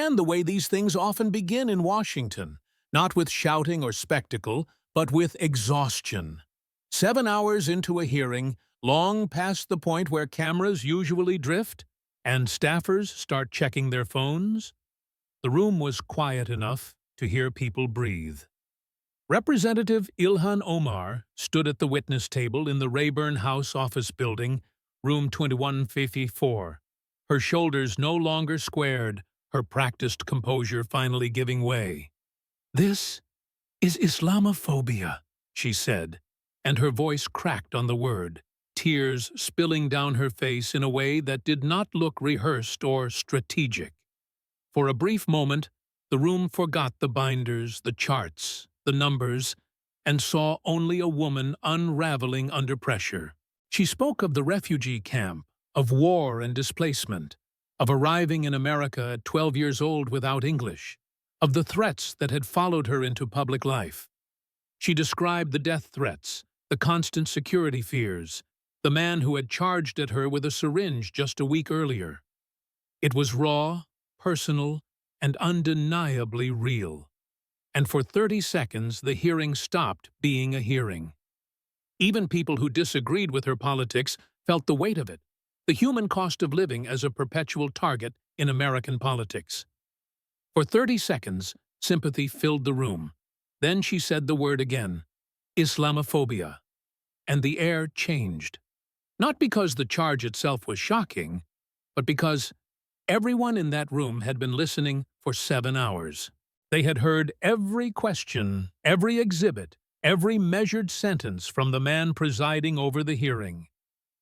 began the way these things often begin in Washington, not with shouting or spectacle, but with exhaustion. 7 hours into a hearing, long past the point where cameras usually drift, and staffers start checking their phones, the room was quiet enough to hear people breathe. Representative Ilhan Omar stood at the witness table in the Rayburn House office building, room 2154, her shoulders no longer squared, her practiced composure finally giving way. "This is Islamophobia," she said, and her voice cracked on the word, tears spilling down her face in a way that did not look rehearsed or strategic. For a brief moment, the room forgot the binders, the charts, the numbers, and saw only a woman unraveling under pressure. She spoke of the refugee camp, of war and displacement, of arriving in America at 12 years old without English, of the threats that had followed her into public life. She described the death threats, the constant security fears, the man who had charged at her with a syringe just a week earlier. It was raw, personal, and undeniably real. And for 30 seconds, the hearing stopped being a hearing. Even people who disagreed with her politics felt the weight of it, the human cost of living as a perpetual target in American politics. For 30 seconds, sympathy filled the room. Then she said the word again, Islamophobia. And the air changed. Not because the charge itself was shocking, but because everyone in that room had been listening for 7 hours. They had heard every question, every exhibit, every measured sentence from the man presiding over the hearing.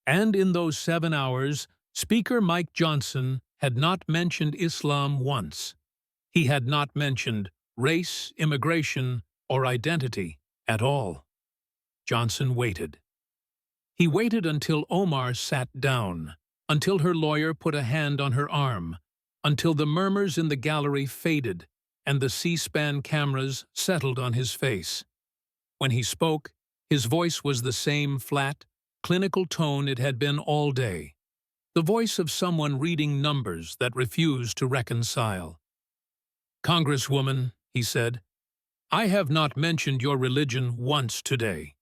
And in those 7 hours, Speaker Mike Johnson had not mentioned Islam once. He had not mentioned race, immigration, or identity at all. Johnson waited. He waited until Omar sat down, until her lawyer put a hand on her arm, until the murmurs in the gallery faded and the C-SPAN cameras settled on his face. When he spoke, his voice was the same flat, clinical tone it had been all day, the voice of someone reading numbers that refused to reconcile. "Congresswoman," he said, "I have not mentioned your religion once today."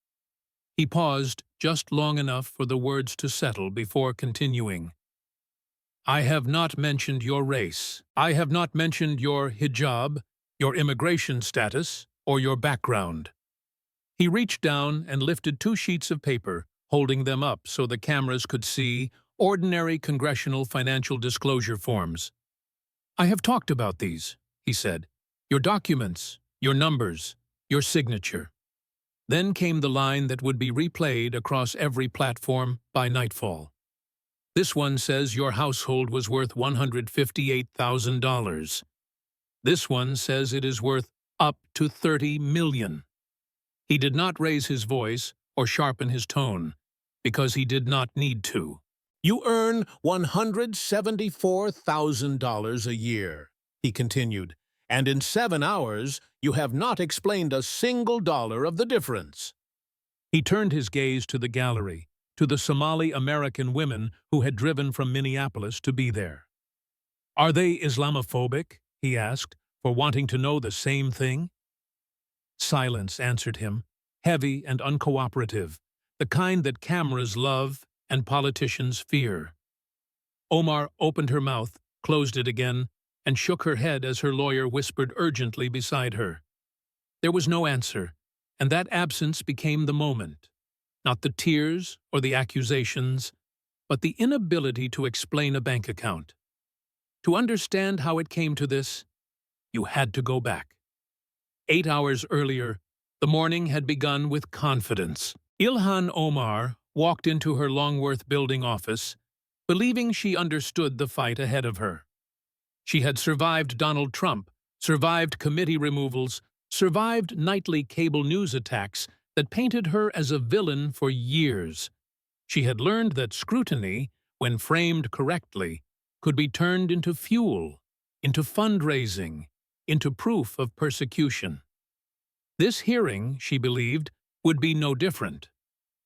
He paused just long enough for the words to settle before continuing. "I have not mentioned your race. I have not mentioned your hijab, your immigration status, or your background." He reached down and lifted 2 sheets of paper, holding them up so the cameras could see ordinary congressional financial disclosure forms. "I have talked about these," he said. "Your documents, your numbers, your signature." Then came the line that would be replayed across every platform by nightfall. "This one says your household was worth $158,000. This one says it is worth up to $30 million. He did not raise his voice or sharpen his tone, because he did not need to. "You earn $174,000 a year," he continued, "and in 7 hours you have not explained a single dollar of the difference." He turned his gaze to the gallery, to the Somali-American women who had driven from Minneapolis to be there. "Are they Islamophobic?" he asked, for wanting to know the same thing. Silence answered him, heavy and uncooperative, the kind that cameras love and politicians fear. Omar opened her mouth, closed it again, and shook her head as her lawyer whispered urgently beside her. There was no answer, and that absence became the moment. Not the tears or the accusations, but the inability to explain a bank account. To understand how it came to this, you had to go back. 8 hours earlier, the morning had begun with confidence. Ilhan Omar walked into her Longworth building office, believing she understood the fight ahead of her. She had survived Donald Trump, survived committee removals, survived nightly cable news attacks that painted her as a villain for years. She had learned that scrutiny, when framed correctly, could be turned into fuel, into fundraising, into proof of persecution. This hearing, she believed, would be no different.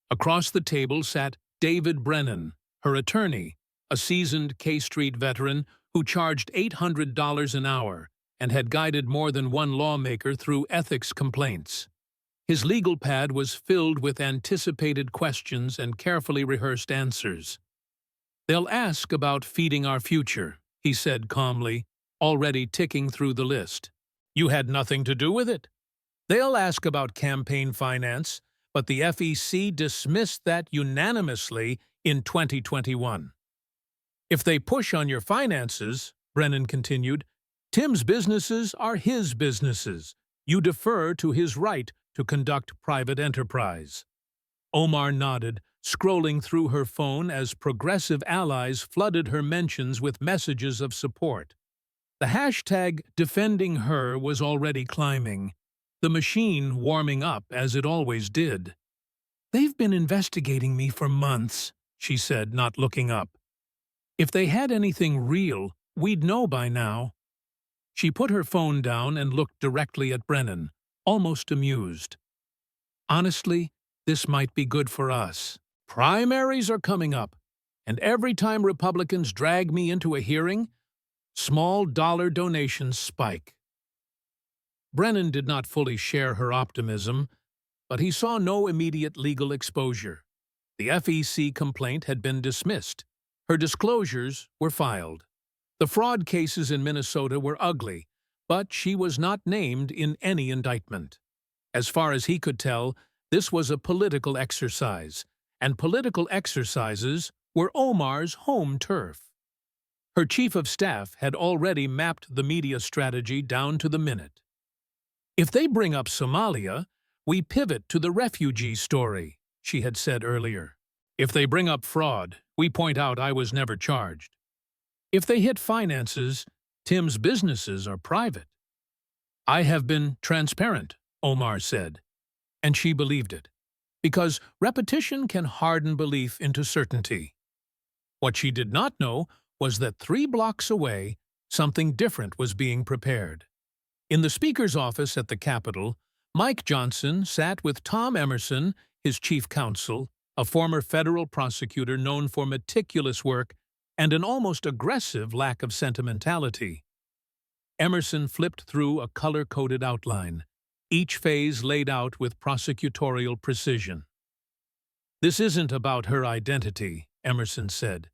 Across the table sat David Brennan, her attorney, a seasoned K Street veteran who charged $800 an hour and had guided more than one lawmaker through ethics complaints. His legal pad was filled with anticipated questions and carefully rehearsed answers. "They'll ask about feeding our future," he said calmly, already ticking through the list. "You had nothing to do with it." "They'll ask about campaign finance, but the FEC dismissed that unanimously in 2021. "If they push on your finances," Brennan continued, "Tim's businesses are his businesses. You defer to his right to conduct private enterprise." Omar nodded, scrolling through her phone as progressive allies flooded her mentions with messages of support. The hashtag defending her was already climbing, the machine warming up as it always did. "They've been investigating me for months," she said, not looking up. "If they had anything real, we'd know by now." She put her phone down and looked directly at Brennan, almost amused. "Honestly, this might be good for us. Primaries are coming up, and every time Republicans drag me into a hearing, small dollar donations spike." Brennan did not fully share her optimism, but he saw no immediate legal exposure. The FEC complaint had been dismissed. Her disclosures were filed. The fraud cases in Minnesota were ugly, but she was not named in any indictment. As far as he could tell, this was a political exercise, and political exercises were Omar's home turf. Her chief of staff had already mapped the media strategy down to the minute. "If they bring up Somalia, we pivot to the refugee story," she had said earlier. "If they bring up fraud, we point out I was never charged. If they hit finances, Tim's businesses are private." "I have been transparent," Omar said, and she believed it, because repetition can harden belief into certainty. What she did not know was that 3 blocks away, something different was being prepared. In the Speaker's office at the Capitol, Mike Johnson sat with Tom Emerson, his chief counsel, a former federal prosecutor known for meticulous work and an almost aggressive lack of sentimentality. Emerson flipped through a color-coded outline, each phase laid out with prosecutorial precision. "This isn't about her identity," Emerson said.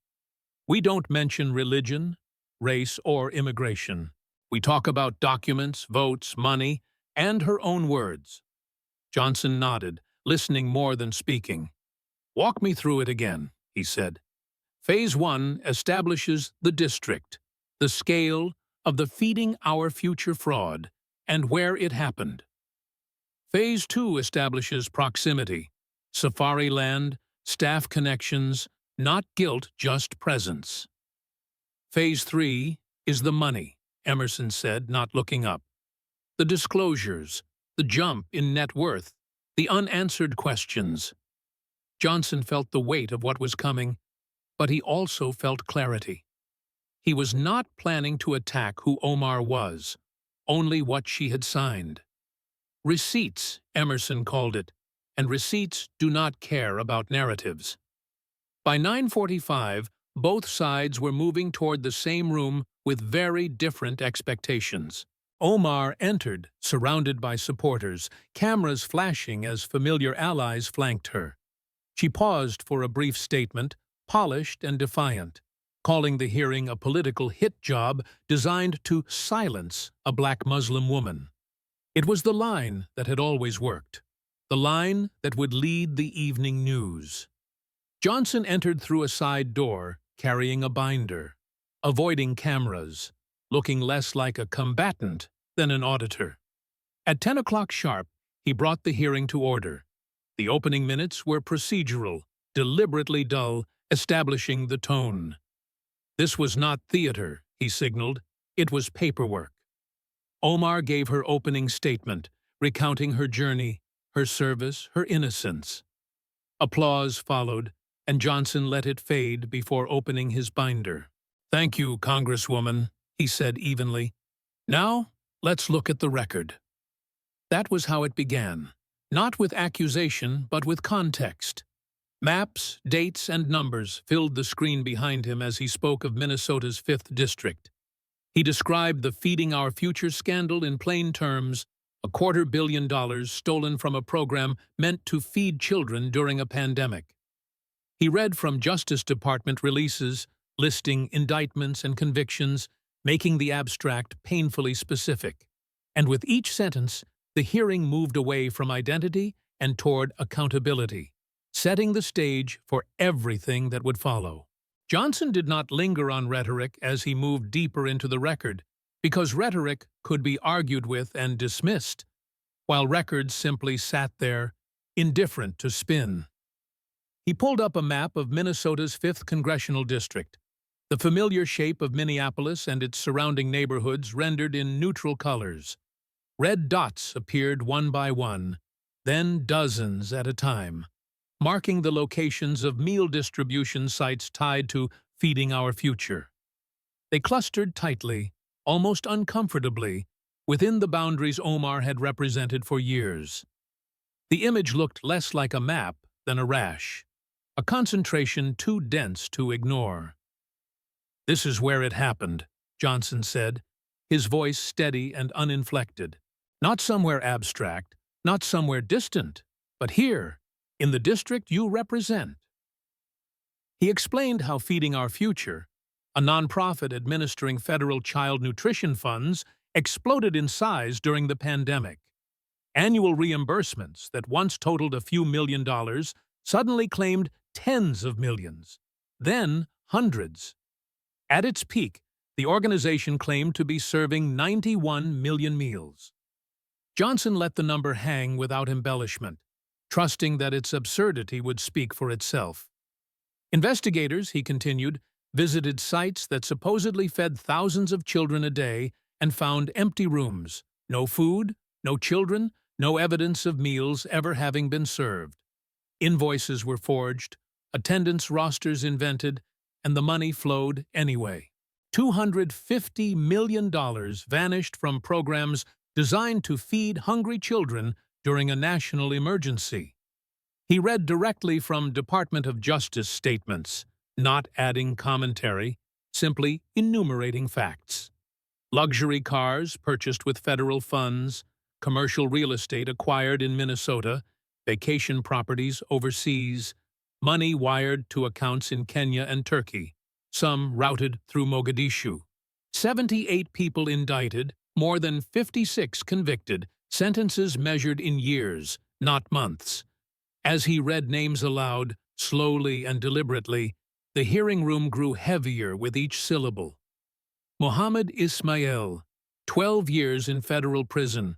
"We don't mention religion, race, or immigration. We talk about documents, votes, money, and her own words." Johnson nodded, listening more than speaking. "Walk me through it again," he said. "Phase 1 establishes the district, the scale of the feeding our future fraud, and where it happened. Phase 2 establishes proximity, safari land, staff connections, not guilt, just presence. Phase 3 is the money," Emerson said, not looking up. "The disclosures, the jump in net worth, the unanswered questions." Johnson felt the weight of what was coming, but he also felt clarity. He was not planning to attack who Omar was, only what she had signed. Receipts, Emerson called it, and receipts do not care about narratives. By 9:45, both sides were moving toward the same room with very different expectations. Omar entered, surrounded by supporters, cameras flashing as familiar allies flanked her. She paused for a brief statement, polished and defiant, calling the hearing a political hit job designed to silence a black Muslim woman. It was the line that had always worked, the line that would lead the evening news. Johnson entered through a side door, carrying a binder, avoiding cameras, looking less like a combatant than an auditor. At 10 o'clock sharp, he brought the hearing to order. The opening minutes were procedural, deliberately dull, establishing the tone. This was not theater, he signaled. It was paperwork. Omar gave her opening statement, recounting her journey, her service, her innocence. Applause followed, and Johnson let it fade before opening his binder. "Thank you, Congresswoman," he said evenly. "Now, let's look at the record." That was how it began, not with accusation, but with context. Maps, dates, and numbers filled the screen behind him as he spoke of Minnesota's 5th District. He described the Feeding Our Future scandal in plain terms: $250 million stolen from a program meant to feed children during a pandemic. He read from Justice Department releases, listing indictments and convictions, making the abstract painfully specific. And with each sentence, the hearing moved away from identity and toward accountability, setting the stage for everything that would follow. Johnson did not linger on rhetoric as he moved deeper into the record, because rhetoric could be argued with and dismissed, while records simply sat there, indifferent to spin. He pulled up a map of Minnesota's 5th Congressional District, the familiar shape of Minneapolis and its surrounding neighborhoods rendered in neutral colors. Red dots appeared one by one, then dozens at a time, marking the locations of meal distribution sites tied to Feeding Our Future. They clustered tightly, almost uncomfortably, within the boundaries Omar had represented for years. The image looked less like a map than a rash, a concentration too dense to ignore. "This is where it happened," Johnson said, his voice steady and uninflected. "Not somewhere abstract, not somewhere distant, but here, in the district you represent." He explained how Feeding Our Future, a nonprofit administering federal child nutrition funds, exploded in size during the pandemic. Annual reimbursements that once totaled a few $1 million suddenly claimed tens of millions, then hundreds. At its peak, the organization claimed to be serving 91 million meals. Johnson let the number hang without embellishment, trusting that its absurdity would speak for itself. Investigators, he continued, visited sites that supposedly fed thousands of children a day and found empty rooms, no food, no children, no evidence of meals ever having been served. Invoices were forged, attendance rosters invented, and the money flowed anyway. $250 million vanished from programs designed to feed hungry children during a national emergency. He read directly from Department of Justice statements, not adding commentary, simply enumerating facts. Luxury cars purchased with federal funds, commercial real estate acquired in Minnesota, vacation properties overseas, money wired to accounts in Kenya and Turkey, some routed through Mogadishu. 78 people indicted, more than 56 convicted, sentences measured in years, not months. As he read names aloud, slowly and deliberately, the hearing room grew heavier with each syllable. Mohammed Ismail, 12 years in federal prison,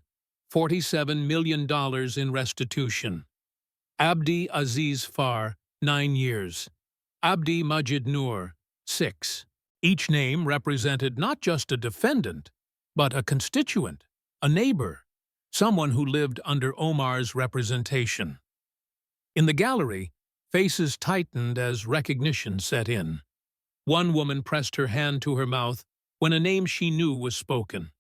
$47 million in restitution. Abdi Aziz Far, 9 years. Abdi Majid Noor, 6. Each name represented not just a defendant, but a constituent, a neighbor, someone who lived under Omar's representation. In the gallery, faces tightened as recognition set in. One woman pressed her hand to her mouth when a name she knew was spoken.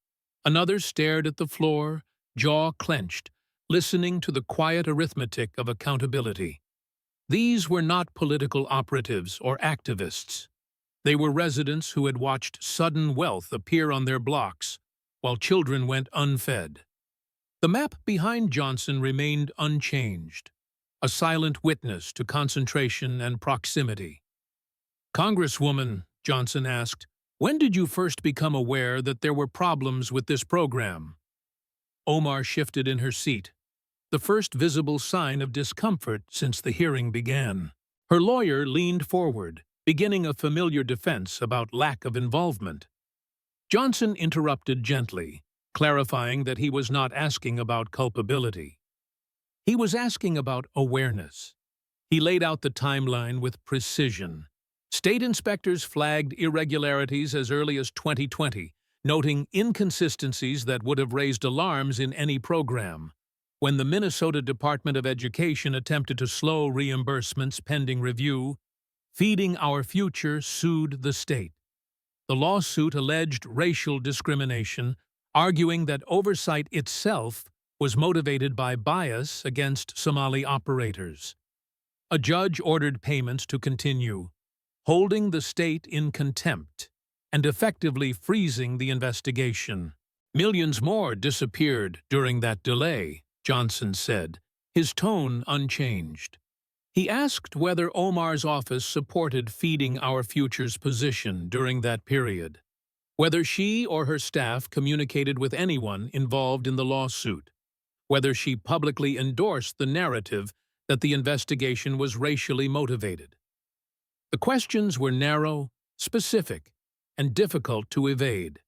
Another stared at the floor, jaw clenched, listening to the quiet arithmetic of accountability. These were not political operatives or activists. They were residents who had watched sudden wealth appear on their blocks, while children went unfed. The map behind Johnson remained unchanged, a silent witness to concentration and proximity. "Congresswoman," Johnson asked, "when did you first become aware that there were problems with this program?" Omar shifted in her seat, the first visible sign of discomfort since the hearing began. Her lawyer leaned forward, beginning a familiar defense about lack of involvement. Johnson interrupted gently, clarifying that he was not asking about culpability. He was asking about awareness. He laid out the timeline with precision. State inspectors flagged irregularities as early as 2020, noting inconsistencies that would have raised alarms in any program. When the Minnesota Department of Education attempted to slow reimbursements pending review, Feeding Our Future sued the state. The lawsuit alleged racial discrimination, arguing that oversight itself was motivated by bias against Somali operators. A judge ordered payments to continue, holding the state in contempt and effectively freezing the investigation. Millions more disappeared during that delay, Johnson said, his tone unchanged. He asked whether Omar's office supported feeding our future's position during that period, whether she or her staff communicated with anyone involved in the lawsuit, whether she publicly endorsed the narrative that the investigation was racially motivated. The questions were narrow, specific, and difficult to evade.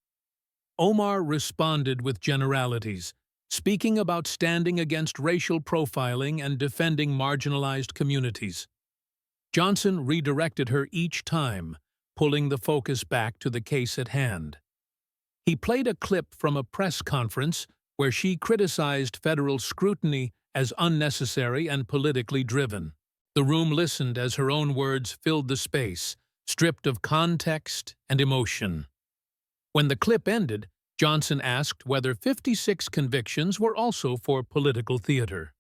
Omar responded with generalities, speaking about standing against racial profiling and defending marginalized communities. Johnson redirected her each time, pulling the focus back to the case at hand. He played a clip from a press conference where she criticized federal scrutiny as unnecessary and politically driven. The room listened as her own words filled the space, stripped of context and emotion. When the clip ended, Johnson asked whether 56 convictions were also for political theater.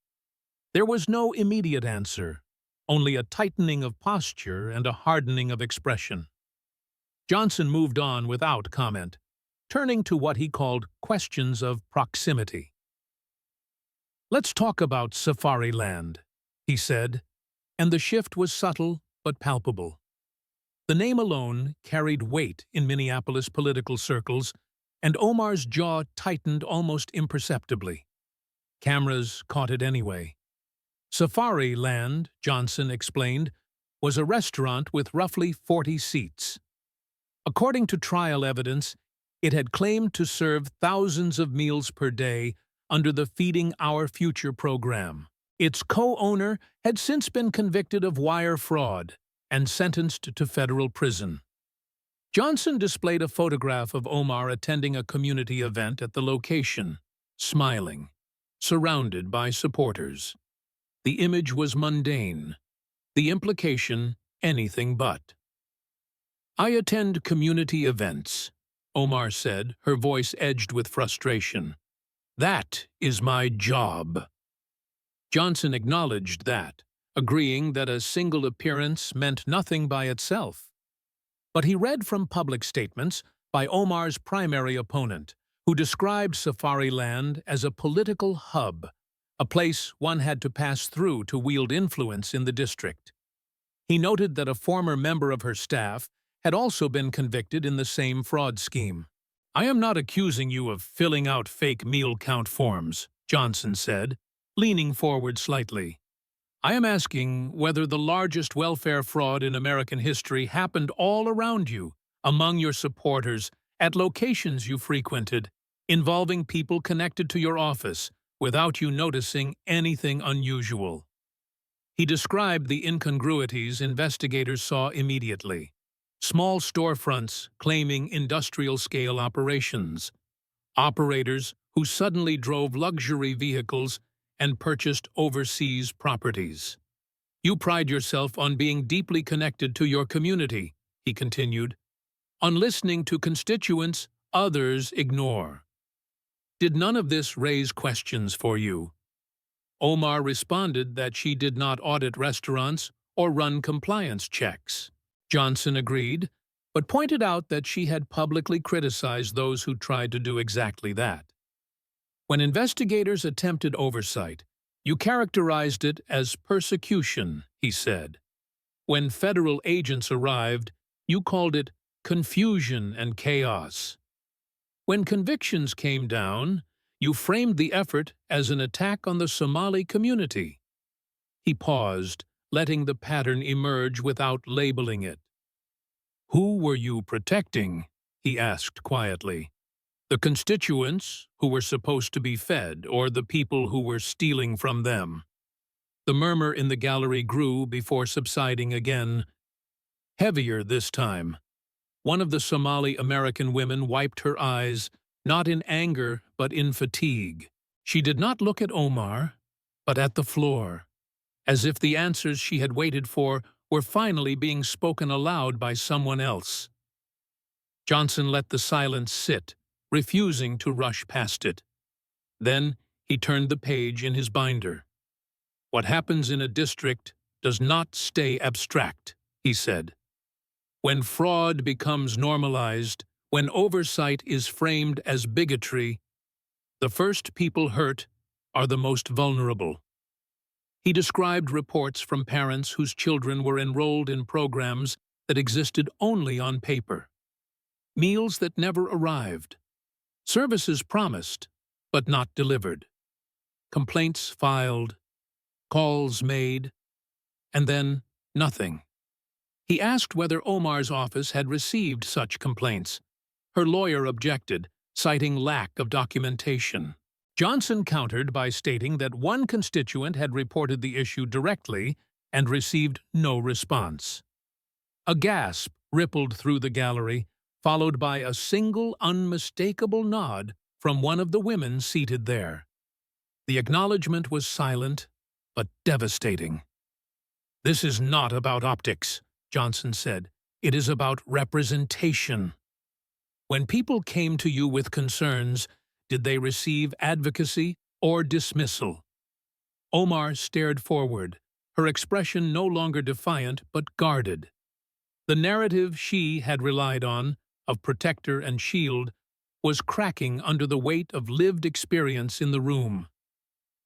There was no immediate answer, only a tightening of posture and a hardening of expression. Johnson moved on without comment, turning to what he called questions of proximity. "Let's talk about Safariland," he said, and the shift was subtle but palpable. The name alone carried weight in Minneapolis political circles, and Omar's jaw tightened almost imperceptibly. Cameras caught it anyway. Safariland, Johnson explained, was a restaurant with roughly 40 seats. According to trial evidence, it had claimed to serve thousands of meals per day under the Feeding Our Future program. Its co-owner had since been convicted of wire fraud and sentenced to federal prison. Johnson displayed a photograph of Omar attending a community event at the location, smiling, surrounded by supporters. The image was mundane, the implication anything but. "I attend community events," Omar said, her voice edged with frustration. "That is my job." Johnson acknowledged that, agreeing that a single appearance meant nothing by itself. But he read from public statements by Omar's primary opponent, who described Safariland as a political hub, a place one had to pass through to wield influence in the district. He noted that a former member of her staff had also been convicted in the same fraud scheme. "I am not accusing you of filling out fake meal count forms," Johnson said, leaning forward slightly. "I am asking whether the largest welfare fraud in American history happened all around you, among your supporters, at locations you frequented, involving people connected to your office, without you noticing anything unusual." He described the incongruities investigators saw immediately. Small storefronts claiming industrial-scale operations, operators who suddenly drove luxury vehicles and purchased overseas properties. "You pride yourself on being deeply connected to your community," he continued, "on listening to constituents others ignore. Did none of this raise questions for you?" Omar responded that she did not audit restaurants or run compliance checks. Johnson agreed, but pointed out that she had publicly criticized those who tried to do exactly that. "When investigators attempted oversight, you characterized it as persecution," he said. "When federal agents arrived, you called it confusion and chaos. When convictions came down, you framed the effort as an attack on the Somali community." He paused, letting the pattern emerge without labeling it. "Who were you protecting?" he asked quietly. "The constituents who were supposed to be fed, or the people who were stealing from them?" The murmur in the gallery grew before subsiding again, heavier this time. One of the Somali American women wiped her eyes, not in anger but in fatigue. She did not look at Omar, but at the floor, as if the answers she had waited for were finally being spoken aloud by someone else. Johnson let the silence sit, refusing to rush past it. Then he turned the page in his binder. "What happens in a district does not stay abstract, he said. When fraud becomes normalized, when oversight is framed as bigotry, the first people hurt are the most vulnerable. He described reports from parents whose children were enrolled in programs that existed only on paper, meals that never arrived, services promised but not delivered, complaints filed, calls made, and then nothing. He asked whether Omar's office had received such complaints. Her lawyer objected, citing lack of documentation. Johnson countered by stating that one constituent had reported the issue directly and received no response. A gasp rippled through the gallery, followed by a single unmistakable nod from one of the women seated there. The acknowledgement was silent, but devastating. "This is not about optics," Johnson said. "It is about representation. When people came to you with concerns, did they receive advocacy or dismissal?" Omar stared forward, her expression no longer defiant but guarded. The narrative she had relied on, of protector and shield, was cracking under the weight of lived experience in the room.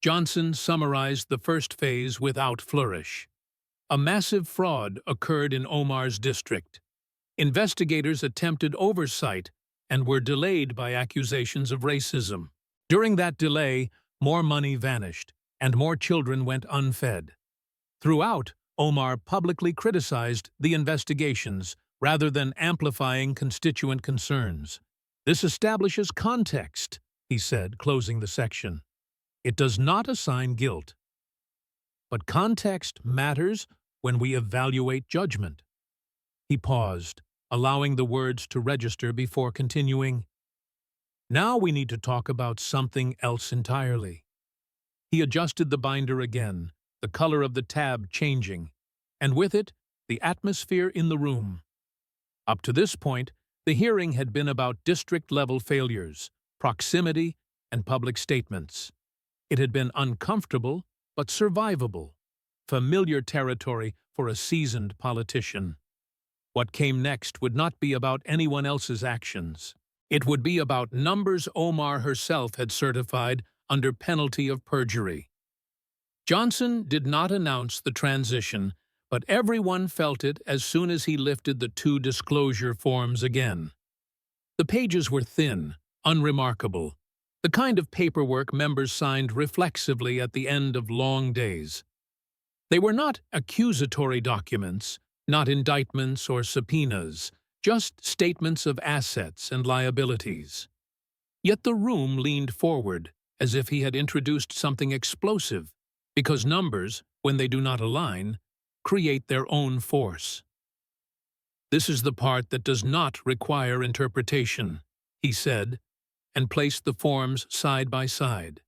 Johnson summarized the first phase without flourish. A massive fraud occurred in Omar's district. Investigators attempted oversight and were delayed by accusations of racism. During that delay, more money vanished, and more children went unfed. Throughout, Omar publicly criticized the investigations rather than amplifying constituent concerns. "This establishes context," he said, closing the section. "It does not assign guilt. But context matters when we evaluate judgment." He paused, allowing the words to register before continuing. "Now we need to talk about something else entirely." He adjusted the binder again, the color of the tab changing, and with it, the atmosphere in the room. Up to this point, the hearing had been about district-level failures, proximity, and public statements. It had been uncomfortable, but survivable, familiar territory for a seasoned politician. What came next would not be about anyone else's actions. It would be about numbers Omar herself had certified under penalty of perjury. Johnson did not announce the transition, but everyone felt it as soon as he lifted the two disclosure forms again. The pages were thin, unremarkable, the kind of paperwork members signed reflexively at the end of long days. They were not accusatory documents, not indictments or subpoenas, just statements of assets and liabilities. Yet the room leaned forward, as if he had introduced something explosive, because numbers, when they do not align, create their own force. "This is the part that does not require interpretation," he said, and placed the forms side by side.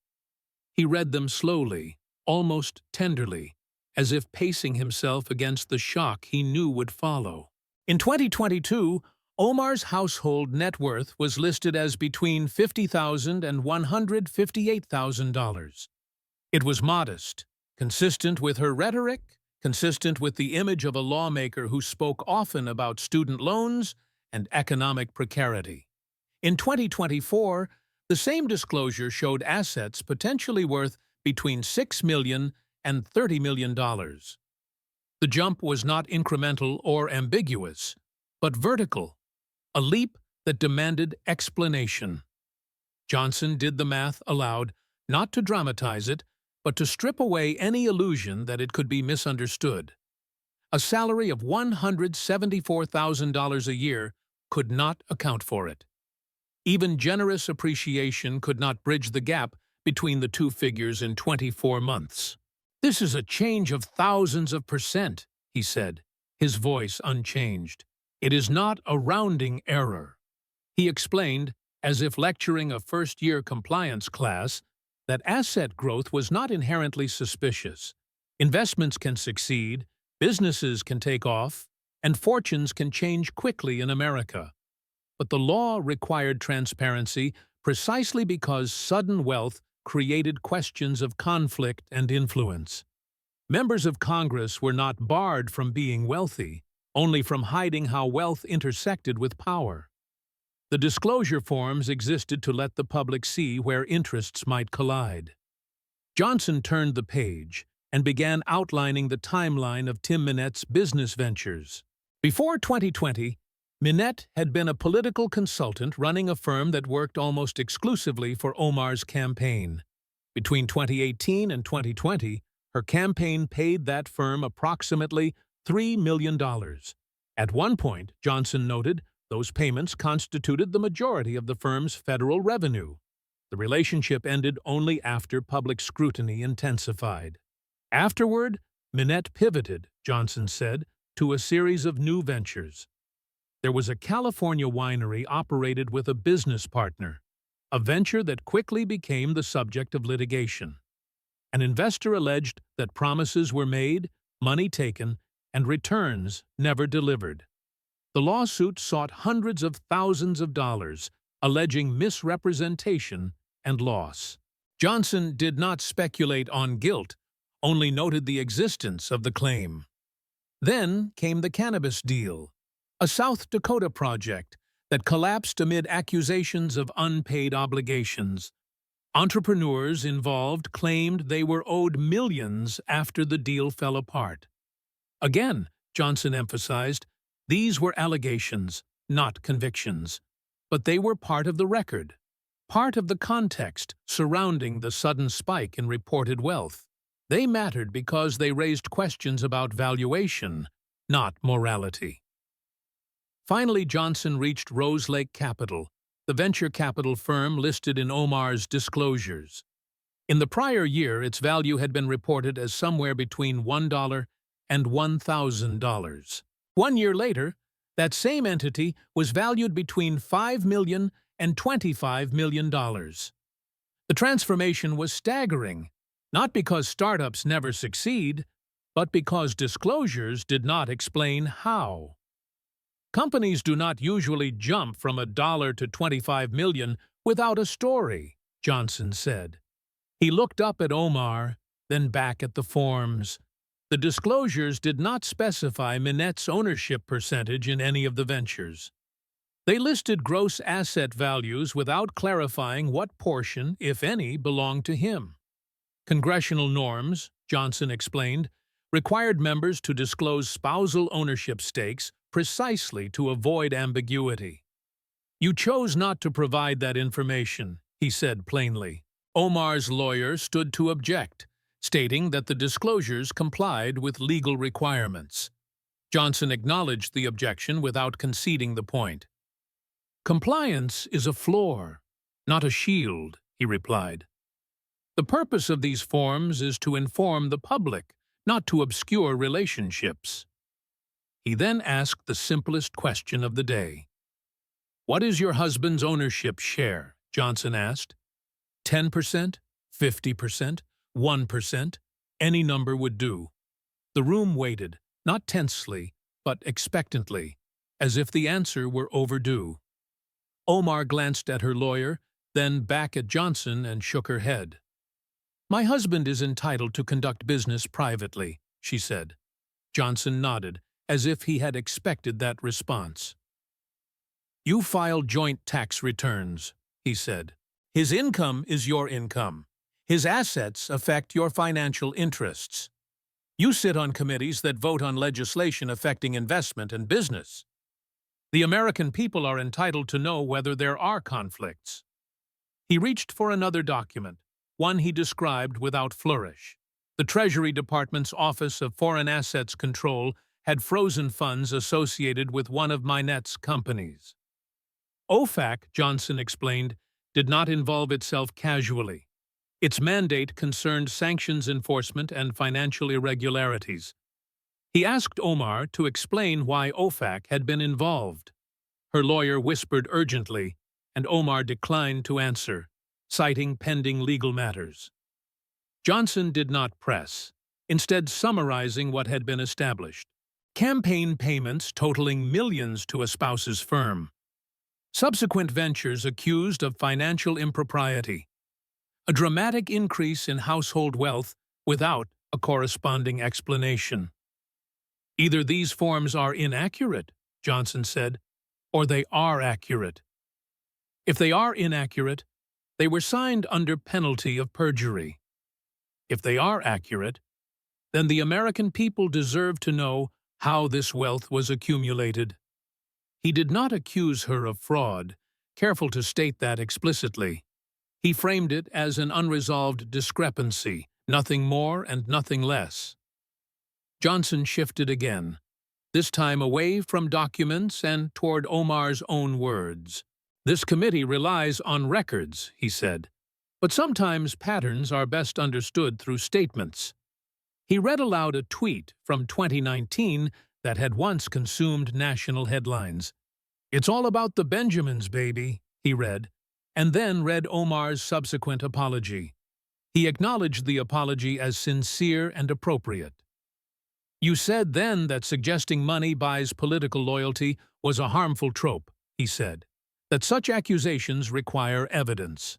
He read them slowly, almost tenderly, as if pacing himself against the shock he knew would follow. In 2022, Omar's household net worth was listed as between $50,000 and $158,000. It was modest, consistent with her rhetoric, consistent with the image of a lawmaker who spoke often about student loans and economic precarity. In 2024, the same disclosure showed assets potentially worth between $6 million and $30 million. The jump was not incremental or ambiguous, but vertical, a leap that demanded explanation. Johnson did the math aloud, not to dramatize it, but to strip away any illusion that it could be misunderstood. A salary of $174,000 a year could not account for it. Even generous appreciation could not bridge the gap between the two figures in 24 months. "This is a change of thousands of percent," he said, his voice unchanged. "It is not a rounding error." He explained, as if lecturing a first-year compliance class, that asset growth was not inherently suspicious. Investments can succeed, businesses can take off, and fortunes can change quickly in America. But the law required transparency precisely because sudden wealth created questions of conflict and influence. Members of Congress were not barred from being wealthy, only from hiding how wealth intersected with power. The disclosure forms existed to let the public see where interests might collide. Johnson turned the page and began outlining the timeline of Tim Minette's business ventures. Before 2020, Minette had been a political consultant running a firm that worked almost exclusively for Omar's campaign. Between 2018 and 2020, her campaign paid that firm approximately $3 million. At one point, Johnson noted, those payments constituted the majority of the firm's federal revenue. The relationship ended only after public scrutiny intensified. Afterward, Minette pivoted, Johnson said, to a series of new ventures. There was a California winery operated with a business partner, a venture that quickly became the subject of litigation. An investor alleged that promises were made, money taken, and returns never delivered. The lawsuit sought hundreds of thousands of dollars, alleging misrepresentation and loss. Johnson did not speculate on guilt, only noted the existence of the claim. Then came the cannabis deal, a South Dakota project that collapsed amid accusations of unpaid obligations. Entrepreneurs involved claimed they were owed millions after the deal fell apart. Again, Johnson emphasized, these were allegations, not convictions. But they were part of the record, part of the context surrounding the sudden spike in reported wealth. They mattered because they raised questions about valuation, not morality. Finally, Johnson reached Rose Lake Capital, the venture capital firm listed in Omar's disclosures. In the prior year, its value had been reported as somewhere between $1 and $1,000. 1 year later, that same entity was valued between $5 million and $25 million. The transformation was staggering, not because startups never succeed, but because disclosures did not explain how. Companies do not usually jump from $1 to $25 million without a story, Johnson said. He looked up at Omar, then back at the forms. The disclosures did not specify Minette's ownership percentage in any of the ventures. They listed gross asset values without clarifying what portion, if any, belonged to him. Congressional norms, Johnson explained, required members to disclose spousal ownership stakes precisely to avoid ambiguity. You chose not to provide that information, he said plainly. Omar's lawyer stood to object, stating that the disclosures complied with legal requirements. Johnson acknowledged the objection without conceding the point. Compliance is a floor, not a shield, he replied. The purpose of these forms is to inform the public, not to obscure relationships. He then asked the simplest question of the day. What is your husband's ownership share? Johnson asked. 10%? 50%? 1%? Any number would do. The room waited, not tensely, but expectantly, as if the answer were overdue. Omar glanced at her lawyer, then back at Johnson and shook her head. My husband is entitled to conduct business privately, she said. Johnson nodded, as if he had expected that response. You file joint tax returns, he said. His income is your income. His assets affect your financial interests. You sit on committees that vote on legislation affecting investment and business. The American people are entitled to know whether there are conflicts. He reached for another document, one he described without flourish. The Treasury Department's Office of Foreign Assets Control had frozen funds associated with one of Minette's companies. OFAC, Johnson explained, did not involve itself casually. Its mandate concerned sanctions enforcement and financial irregularities. He asked Omar to explain why OFAC had been involved. Her lawyer whispered urgently, and Omar declined to answer, citing pending legal matters. Johnson did not press, instead summarizing what had been established. Campaign payments totaling millions to a spouse's firm. Subsequent ventures accused of financial impropriety. A dramatic increase in household wealth without a corresponding explanation. "Either these forms are inaccurate," Johnson said, "or they are accurate. If they are inaccurate, they were signed under penalty of perjury. If they are accurate, then the American people deserve to know how this wealth was accumulated." He did not accuse her of fraud, careful to state that explicitly. He framed it as an unresolved discrepancy, nothing more and nothing less. Johnson shifted again, this time away from documents and toward Omar's own words. "This committee relies on records," he said, "but sometimes patterns are best understood through statements." He read aloud a tweet from 2019 that had once consumed national headlines. "It's all about the Benjamins, baby," he read, and then read Omar's subsequent apology. He acknowledged the apology as sincere and appropriate. "You said then that suggesting money buys political loyalty was a harmful trope," he said, "that such accusations require evidence."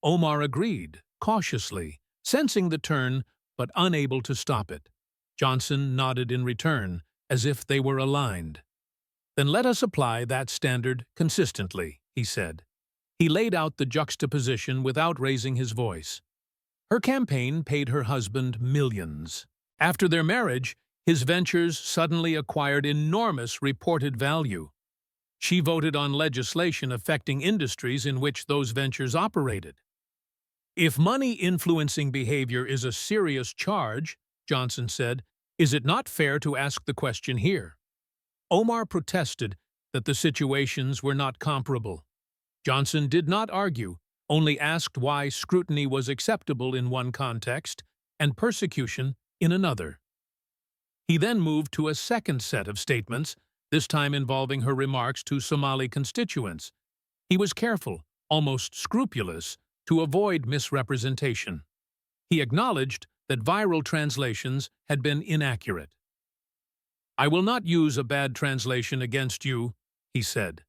Omar agreed, cautiously, sensing the turn but unable to stop it. Johnson nodded in return, as if they were aligned. "Then let us apply that standard consistently," he said. He laid out the juxtaposition without raising his voice. Her campaign paid her husband millions. After their marriage, his ventures suddenly acquired enormous reported value. She voted on legislation affecting industries in which those ventures operated. "If money influencing behavior is a serious charge," Johnson said, "is it not fair to ask the question here?" Omar protested that the situations were not comparable. Johnson did not argue, only asked why scrutiny was acceptable in one context and persecution in another. He then moved to a second set of statements, this time involving her remarks to Somali constituents. He was careful, almost scrupulous, to avoid misrepresentation. He acknowledged that viral translations had been inaccurate. "I will not use a bad translation against you," he said.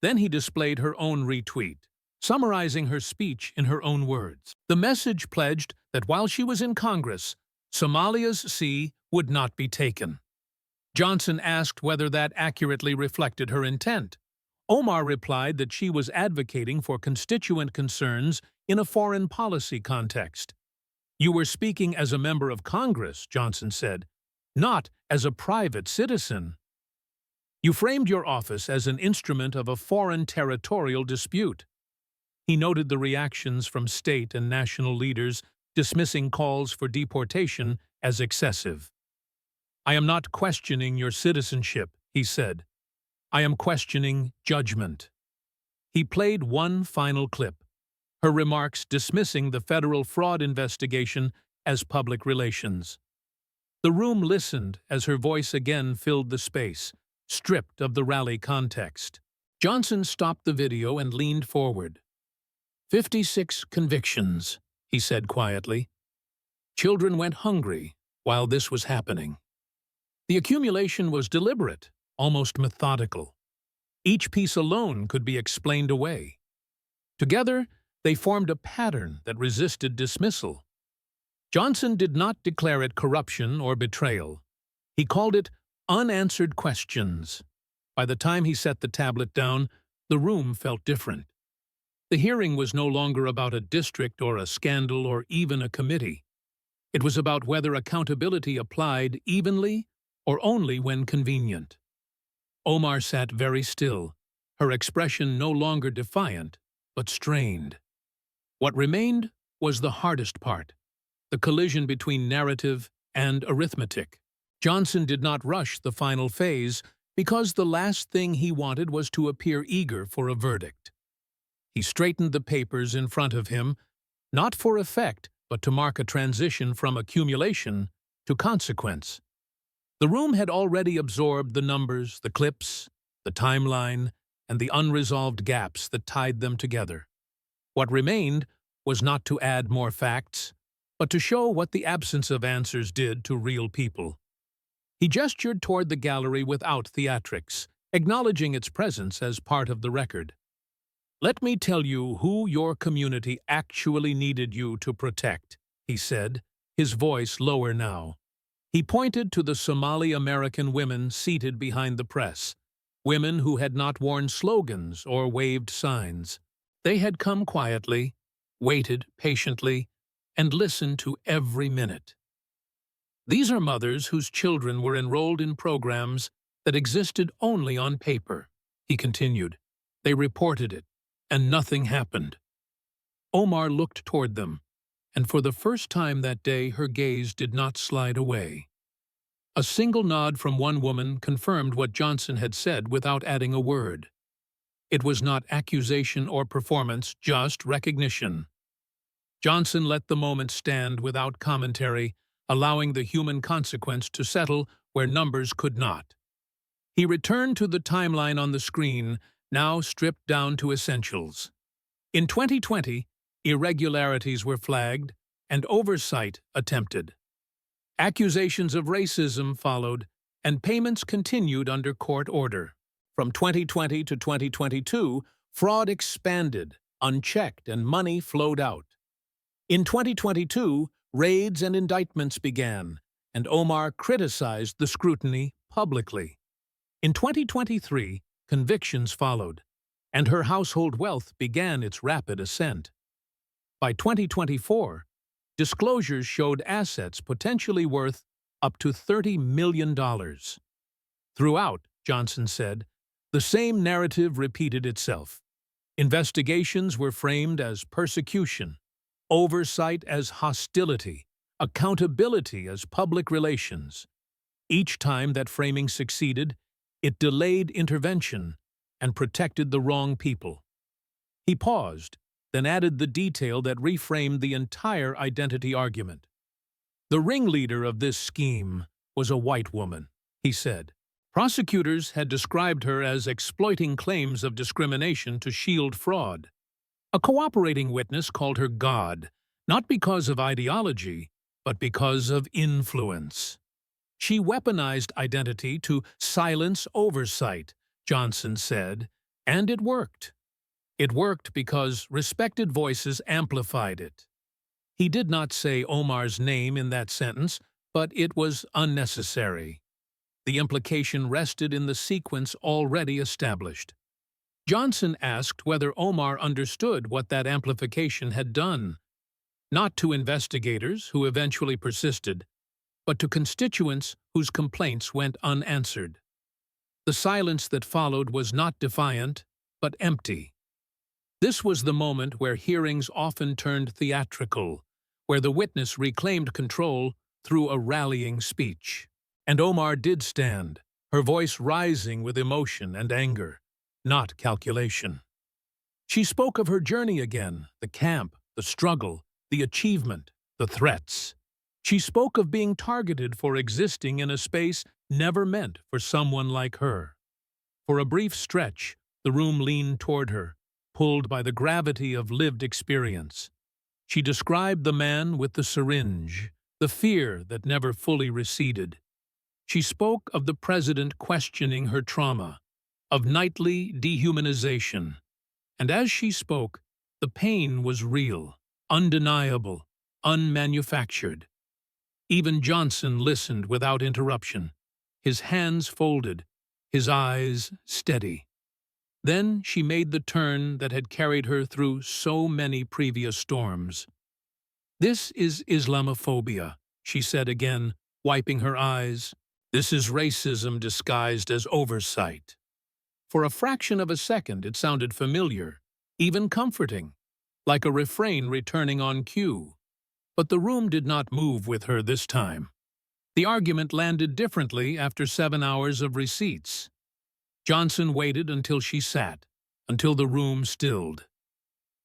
Then he displayed her own retweet, summarizing her speech in her own words. The message pledged that while she was in Congress, Somalia's sea would not be taken. Johnson asked whether that accurately reflected her intent. Omar replied that she was advocating for constituent concerns in a foreign policy context. "You were speaking as a member of Congress," Johnson said, "not as a private citizen. You framed your office as an instrument of a foreign territorial dispute." He noted the reactions from state and national leaders dismissing calls for deportation as excessive. "I am not questioning your citizenship," he said. "I am questioning judgment." He played one final clip, her remarks dismissing the federal fraud investigation as public relations. The room listened as her voice again filled the space, stripped of the rally context. Johnson stopped the video and leaned forward. 56 convictions, he said quietly. Children went hungry while this was happening. The accumulation was deliberate, almost methodical. Each piece alone could be explained away. Together, they formed a pattern that resisted dismissal. Johnson did not declare it corruption or betrayal. He called it unanswered questions. By the time he set the tablet down, the room felt different. The hearing was no longer about a district or a scandal or even a committee. It was about whether accountability applied evenly or only when convenient. Omar sat very still, her expression no longer defiant, but strained. What remained was the hardest part, the collision between narrative and arithmetic. Johnson did not rush the final phase because the last thing he wanted was to appear eager for a verdict. He straightened the papers in front of him, not for effect, but to mark a transition from accumulation to consequence. The room had already absorbed the numbers, the clips, the timeline, and the unresolved gaps that tied them together. What remained was not to add more facts, but to show what the absence of answers did to real people. He gestured toward the gallery without theatrics, acknowledging its presence as part of the record. "Let me tell you who your community actually needed you to protect," he said, his voice lower now. He pointed to the Somali-American women seated behind the press, women who had not worn slogans or waved signs. They had come quietly, waited patiently, and listened to every minute. These are mothers whose children were enrolled in programs that existed only on paper, he continued. They reported it, and nothing happened. Omar looked toward them, and for the first time that day her gaze did not slide away. A single nod from one woman confirmed what Johnson had said without adding a word. It was not accusation or performance, just recognition. Johnson let the moment stand without commentary, allowing the human consequence to settle where numbers could not. He returned to the timeline on the screen, now stripped down to essentials. In 2020, irregularities were flagged and oversight attempted. Accusations of racism followed, and payments continued under court order. From 2020 to 2022, fraud expanded, unchecked, and money flowed out. In 2022, raids and indictments began, and Omar criticized the scrutiny publicly. In 2023, convictions followed, and her household wealth began its rapid ascent. By 2024, disclosures showed assets potentially worth up to $30 million. Throughout, Johnson said, the same narrative repeated itself. Investigations were framed as persecution, oversight as hostility, accountability as public relations. Each time that framing succeeded, it delayed intervention and protected the wrong people. He paused, then added the detail that reframed the entire identity argument. The ringleader of this scheme was a white woman, he said. Prosecutors had described her as exploiting claims of discrimination to shield fraud. A cooperating witness called her God, not because of ideology, but because of influence. She weaponized identity to silence oversight, Johnson said, and it worked. It worked because respected voices amplified it. He did not say Omar's name in that sentence, but it was unnecessary. The implication rested in the sequence already established. Johnson asked whether Omar understood what that amplification had done, not to investigators who eventually persisted, but to constituents whose complaints went unanswered. The silence that followed was not defiant, but empty. This was the moment where hearings often turned theatrical, where the witness reclaimed control through a rallying speech. And Omar did stand, her voice rising with emotion and anger, not calculation. She spoke of her journey again, the camp, the struggle, the achievement, the threats. She spoke of being targeted for existing in a space never meant for someone like her. For a brief stretch, the room leaned toward her, pulled by the gravity of lived experience. She described the man with the syringe, the fear that never fully receded. She spoke of the president questioning her trauma, of nightly dehumanization. And as she spoke, the pain was real, undeniable, unmanufactured. Even Johnson listened without interruption, his hands folded, his eyes steady. Then she made the turn that had carried her through so many previous storms. "This is Islamophobia," she said again, wiping her eyes. "This is racism disguised as oversight." For a fraction of a second it sounded familiar, even comforting, like a refrain returning on cue. But the room did not move with her this time. The argument landed differently after 7 hours of receipts. Johnson waited until she sat, until the room stilled.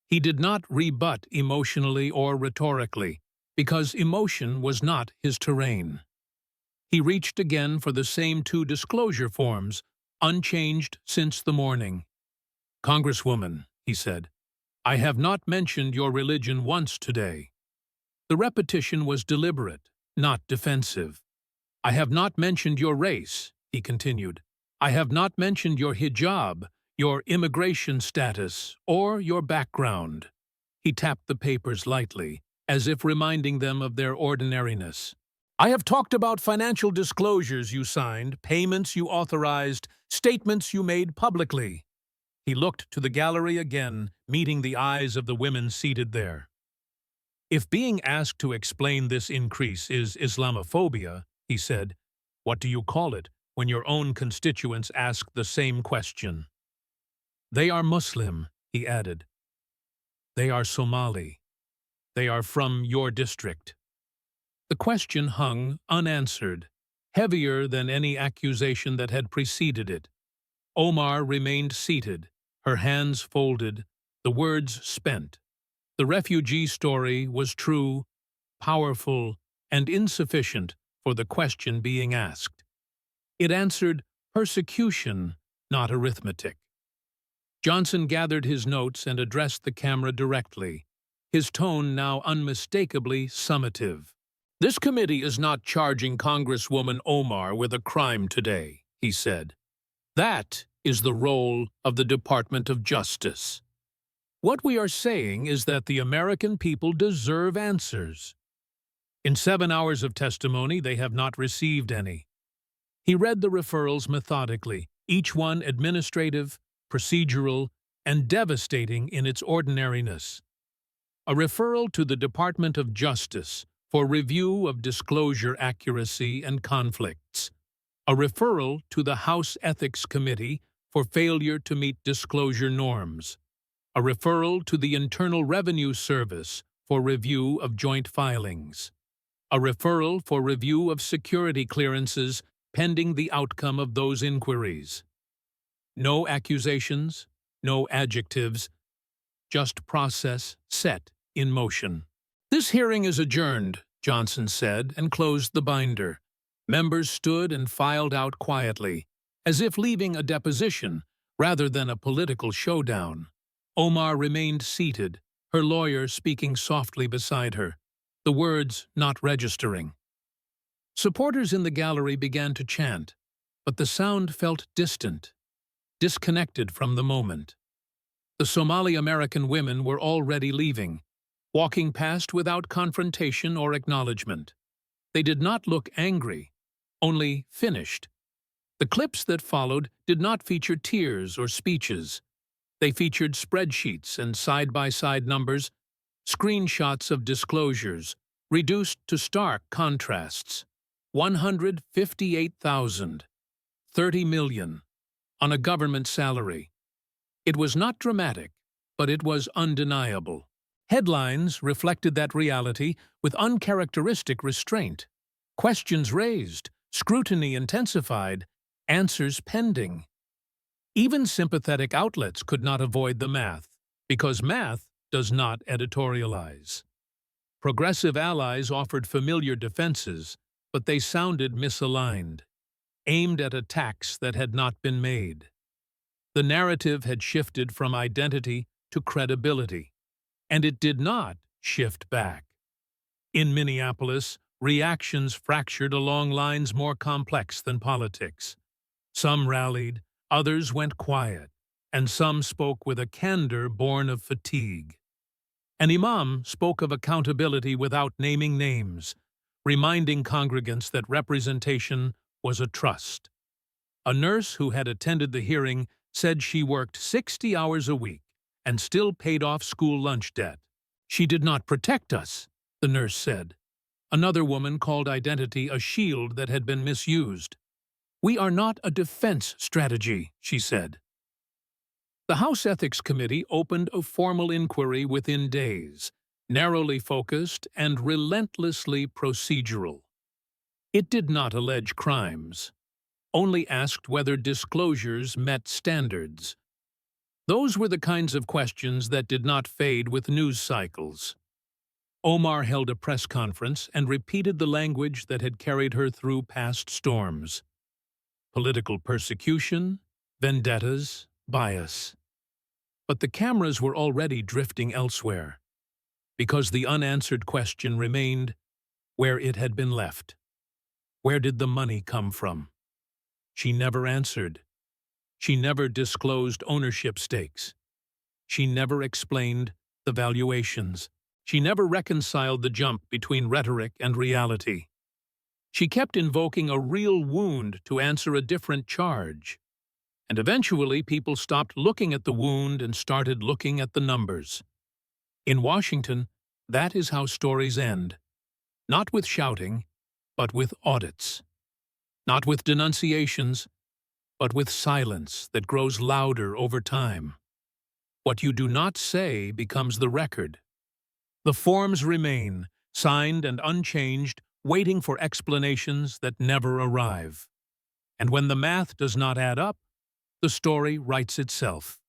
He did not rebut emotionally or rhetorically, because emotion was not his terrain. He reached again for the same 2 disclosure forms, unchanged since the morning. "Congresswoman," he said, "I have not mentioned your religion once today." The repetition was deliberate, not defensive. "I have not mentioned your race," he continued. "I have not mentioned your hijab, your immigration status, or your background." He tapped the papers lightly, as if reminding them of their ordinariness. I have talked about financial disclosures you signed, payments you authorized, statements you made publicly. He looked to the gallery again, meeting the eyes of the women seated there. If being asked to explain this increase is Islamophobia, he said, what do you call it when your own constituents ask the same question? They are Muslim, he added. They are Somali. They are from your district. The question hung unanswered, heavier than any accusation that had preceded it. Omar remained seated, her hands folded, the words spent. The refugee story was true, powerful, and insufficient for the question being asked. It answered persecution, not arithmetic. Johnson gathered his notes and addressed the camera directly, his tone now unmistakably summative. This committee is not charging Congresswoman Omar with a crime today, he said. That is the role of the Department of Justice. What we are saying is that the American people deserve answers. In 7 hours of testimony, they have not received any. He read the referrals methodically, each one administrative, procedural, and devastating in its ordinariness. A referral to the Department of Justice for review of disclosure accuracy and conflicts. A referral to the House Ethics Committee for failure to meet disclosure norms. A referral to the Internal Revenue Service for review of joint filings. A referral for review of security clearances pending the outcome of those inquiries. No accusations, no adjectives, just process set in motion. This hearing is adjourned, Johnson said, and closed the binder. Members stood and filed out quietly, as if leaving a deposition rather than a political showdown. Omar remained seated, her lawyer speaking softly beside her, the words not registering. Supporters in the gallery began to chant, but the sound felt distant, disconnected from the moment. The Somali-American women were already leaving, walking past without confrontation or acknowledgement. They did not look angry, only finished. The clips that followed did not feature tears or speeches. They featured spreadsheets and side-by-side numbers, screenshots of disclosures, reduced to stark contrasts. 158,000, 30 million, on a government salary. It was not dramatic, but it was undeniable. Headlines reflected that reality with uncharacteristic restraint. Questions raised, scrutiny intensified, answers pending. Even sympathetic outlets could not avoid the math, because math does not editorialize. Progressive allies offered familiar defenses, but they sounded misaligned, aimed at attacks that had not been made. The narrative had shifted from identity to credibility, and it did not shift back. In Minneapolis, reactions fractured along lines more complex than politics. Some rallied, others went quiet, and some spoke with a candor born of fatigue. An imam spoke of accountability without naming names, reminding congregants that representation was a trust. A nurse who had attended the hearing said she worked 60 hours a week and still paid off school lunch debt. She did not protect us, the nurse said. Another woman called identity a shield that had been misused. We are not a defense strategy, she said. The House Ethics Committee opened a formal inquiry within days, narrowly focused and relentlessly procedural. It did not allege crimes, only asked whether disclosures met standards. Those were the kinds of questions that did not fade with news cycles. Omar held a press conference and repeated the language that had carried her through past storms. Political persecution, vendettas, bias. But the cameras were already drifting elsewhere, because the unanswered question remained where it had been left. Where did the money come from? She never answered. She never disclosed ownership stakes. She never explained the valuations. She never reconciled the jump between rhetoric and reality. She kept invoking a real wound to answer a different charge. And eventually, people stopped looking at the wound and started looking at the numbers. In Washington, that is how stories end. Not with shouting, but with audits. Not with denunciations, but with silence that grows louder over time. What you do not say becomes the record. The forms remain, signed and unchanged, waiting for explanations that never arrive. And when the math does not add up, the story writes itself.